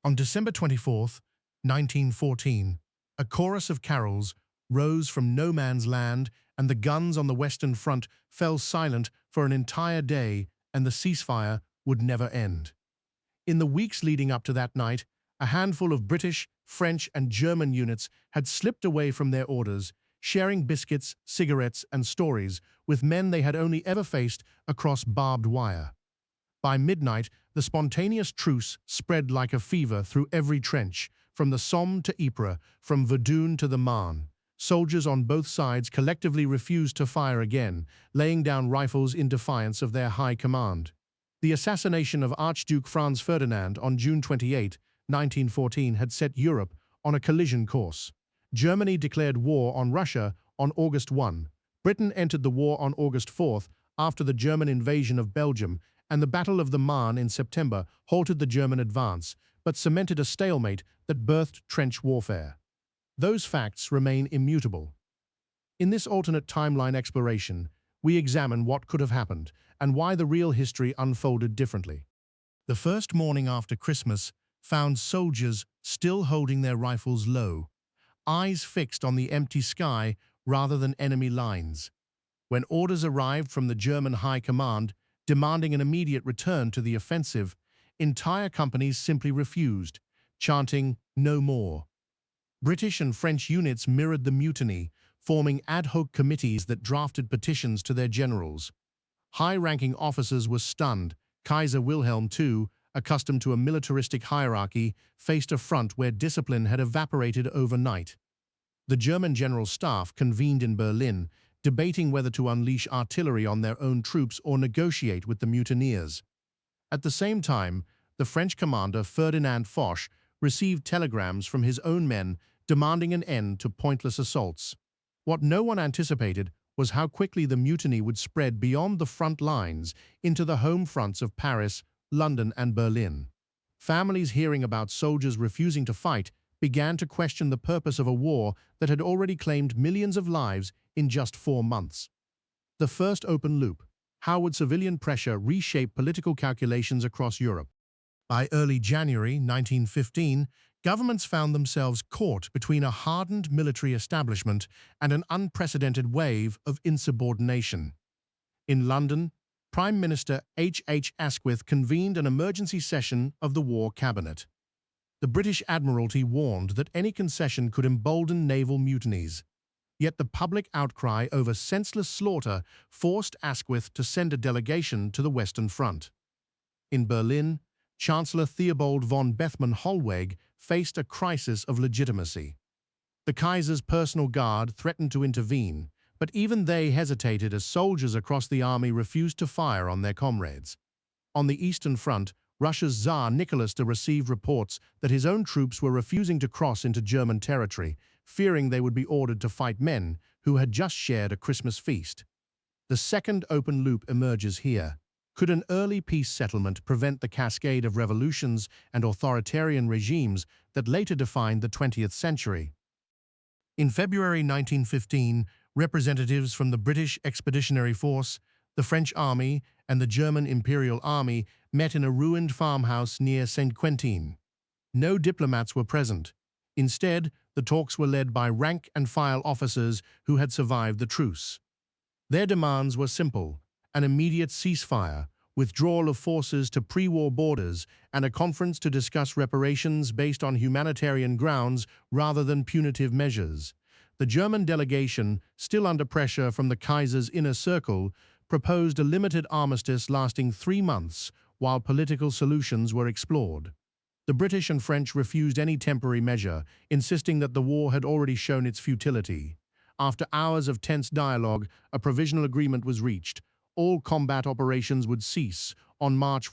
On December 24th, 1914, a chorus of carols rose from no man's land, and the guns on the Western Front fell silent for an entire day, and the ceasefire would never end. In the weeks leading up to that night, a handful of British, French, and German units had slipped away from their orders, sharing biscuits, cigarettes, and stories with men they had only ever faced across barbed wire. By midnight, the spontaneous truce spread like a fever through every trench, from the Somme to Ypres, from Verdun to the Marne. Soldiers on both sides collectively refused to fire again, laying down rifles in defiance of their high command. The assassination of Archduke Franz Ferdinand on June 28, 1914 had set Europe on a collision course. Germany declared war on Russia on August 1. Britain entered the war on August 4 after the German invasion of Belgium, and the Battle of the Marne in September halted the German advance, but cemented a stalemate that birthed trench warfare. Those facts remain immutable. In this alternate timeline exploration, we examine what could have happened and why the real history unfolded differently. The first morning after Christmas found soldiers still holding their rifles low, eyes fixed on the empty sky rather than enemy lines. When orders arrived from the German High Command demanding an immediate return to the offensive, entire companies simply refused, chanting, "No more." British and French units mirrored the mutiny, forming ad hoc committees that drafted petitions to their generals. High-ranking officers were stunned. Kaiser Wilhelm II, accustomed to a militaristic hierarchy, faced a front where discipline had evaporated overnight. The German General Staff convened in Berlin, debating whether to unleash artillery on their own troops or negotiate with the mutineers. At the same time, the French commander Ferdinand Foch received telegrams from his own men demanding an end to pointless assaults. What no one anticipated was how quickly the mutiny would spread beyond the front lines into the home fronts of Paris, London, and Berlin. Families hearing about soldiers refusing to fight began to question the purpose of a war that had already claimed millions of lives in just 4 months. The first open loop. How would civilian pressure reshape political calculations across Europe? By early January 1915, governments found themselves caught between a hardened military establishment and an unprecedented wave of insubordination. In London, Prime Minister H. Asquith convened an emergency session of the War Cabinet. The British Admiralty warned that any concession could embolden naval mutinies. Yet the public outcry over senseless slaughter forced Asquith to send a delegation to the Western Front. In Berlin, Chancellor Theobald von Bethmann-Hollweg faced a crisis of legitimacy. The Kaiser's personal guard threatened to intervene, but even they hesitated as soldiers across the army refused to fire on their comrades. On the Eastern Front, Russia's Tsar Nicholas II received reports that his own troops were refusing to cross into German territory, fearing they would be ordered to fight men who had just shared a Christmas feast. The second open loop emerges here. Could an early peace settlement prevent the cascade of revolutions and authoritarian regimes that later defined the 20th century? In February 1915, representatives from the British Expeditionary Force, the French Army, and the German Imperial Army met in a ruined farmhouse near Saint-Quentin. No diplomats were present. Instead, the talks were led by rank-and-file officers who had survived the truce. Their demands were simple: an immediate ceasefire, withdrawal of forces to pre-war borders, and a conference to discuss reparations based on humanitarian grounds rather than punitive measures. The German delegation, still under pressure from the Kaiser's inner circle, proposed a limited armistice lasting 3 months while political solutions were explored. The British and French refused any temporary measure, insisting that the war had already shown its futility. After hours of tense dialogue, a provisional agreement was reached. All combat operations would cease on March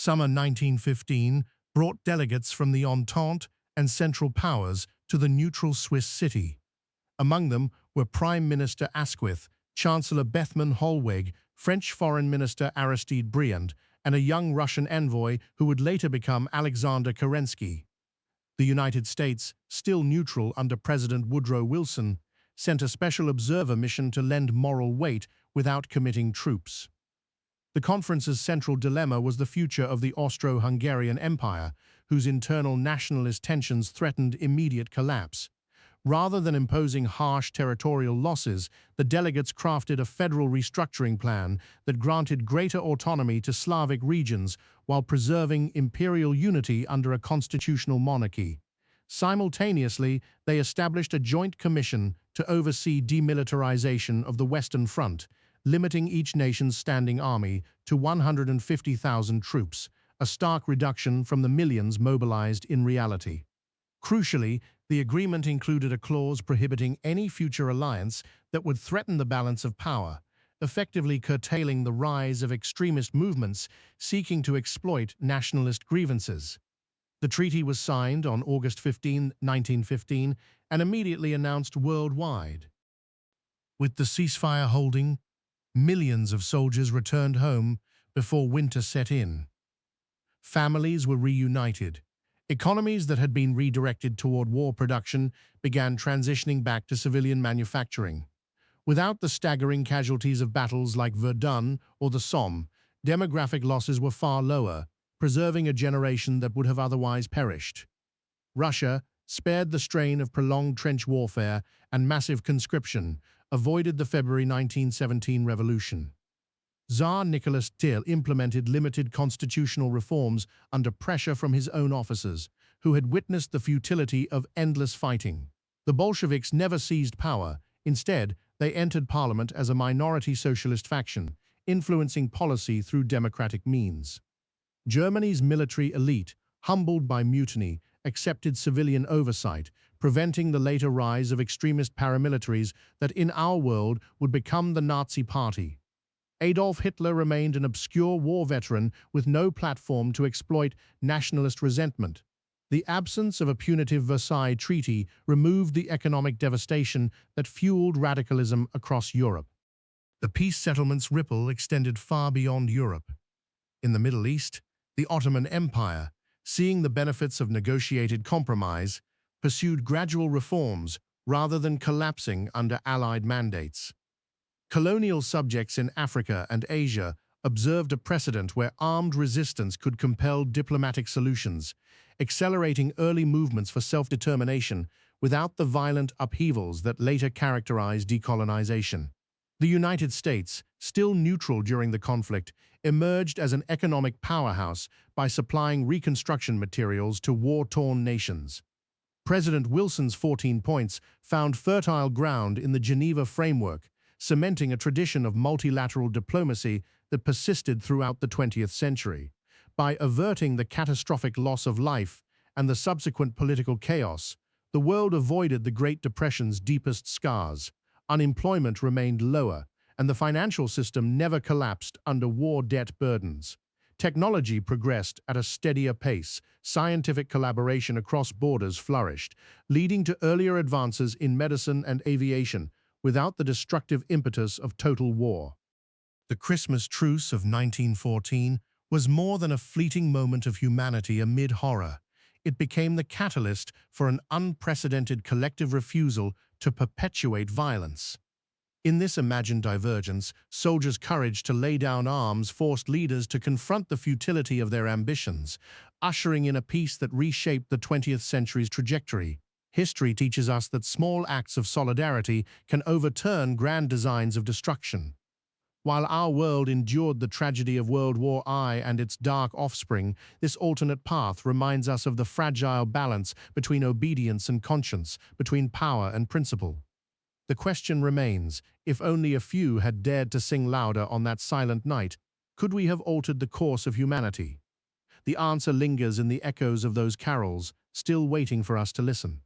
Summer 1915 brought delegates from the Entente and Central Powers to the neutral Swiss city. Among them were Prime Minister Asquith, Chancellor Bethmann Hollweg, French Foreign Minister Aristide Briand, and a young Russian envoy who would later become Alexander Kerensky. The United States, still neutral under President Woodrow Wilson, sent a special observer mission to lend moral weight without committing troops. The conference's central dilemma was the future of the Austro Hungarian Empire, whose internal nationalist tensions threatened immediate collapse. Rather than imposing harsh territorial losses, the delegates crafted a federal restructuring plan that granted greater autonomy to Slavic regions while preserving imperial unity under a constitutional monarchy. Simultaneously, they established a joint commission to oversee demilitarization of the Western Front, limiting each nation's standing army to 150,000 troops, a stark reduction from the millions mobilized in reality. Crucially, the agreement included a clause prohibiting any future alliance that would threaten the balance of power, effectively curtailing the rise of extremist movements seeking to exploit nationalist grievances. The treaty was signed on August 15, 1915, and immediately announced worldwide. With the ceasefire holding, millions of soldiers returned home before winter set in. Families were reunited. Economies that had been redirected toward war production began transitioning back to civilian manufacturing. Without the staggering casualties of battles like Verdun or the Somme, demographic losses were far lower, preserving a generation that would have otherwise perished. Russia, spared the strain of prolonged trench warfare and massive conscription, avoided the February 1917 revolution. Tsar Nicholas II implemented limited constitutional reforms under pressure from his own officers, who had witnessed the futility of endless fighting. The Bolsheviks never seized power. Instead, they entered parliament as a minority socialist faction, influencing policy through democratic means. Germany's military elite, humbled by mutiny, accepted civilian oversight, preventing the later rise of extremist paramilitaries that in our world would become the Nazi Party. Adolf Hitler remained an obscure war veteran with no platform to exploit nationalist resentment. The absence of a punitive Versailles Treaty removed the economic devastation that fueled radicalism across Europe. The peace settlement's ripple extended far beyond Europe. In the Middle East, the Ottoman Empire, seeing the benefits of negotiated compromise, pursued gradual reforms rather than collapsing under Allied mandates. Colonial subjects in Africa and Asia observed a precedent where armed resistance could compel diplomatic solutions, accelerating early movements for self-determination without the violent upheavals that later characterized decolonization. The United States, still neutral during the conflict, emerged as an economic powerhouse by supplying reconstruction materials to war-torn nations. President Wilson's 14 points found fertile ground in the Geneva framework, cementing a tradition of multilateral diplomacy that persisted throughout the 20th century. By averting the catastrophic loss of life and the subsequent political chaos, the world avoided the Great Depression's deepest scars. Unemployment remained lower, and the financial system never collapsed under war debt burdens. Technology progressed at a steadier pace, scientific collaboration across borders flourished, leading to earlier advances in medicine and aviation, without the destructive impetus of total war. The Christmas Truce of 1914 was more than a fleeting moment of humanity amid horror. It became the catalyst for an unprecedented collective refusal to perpetuate violence. In this imagined divergence, soldiers' courage to lay down arms forced leaders to confront the futility of their ambitions, ushering in a peace that reshaped the 20th century's trajectory. History teaches us that small acts of solidarity can overturn grand designs of destruction. While our world endured the tragedy of World War I and its dark offspring, this alternate path reminds us of the fragile balance between obedience and conscience, between power and principle. The question remains, if only a few had dared to sing louder on that silent night, could we have altered the course of humanity? The answer lingers in the echoes of those carols, still waiting for us to listen.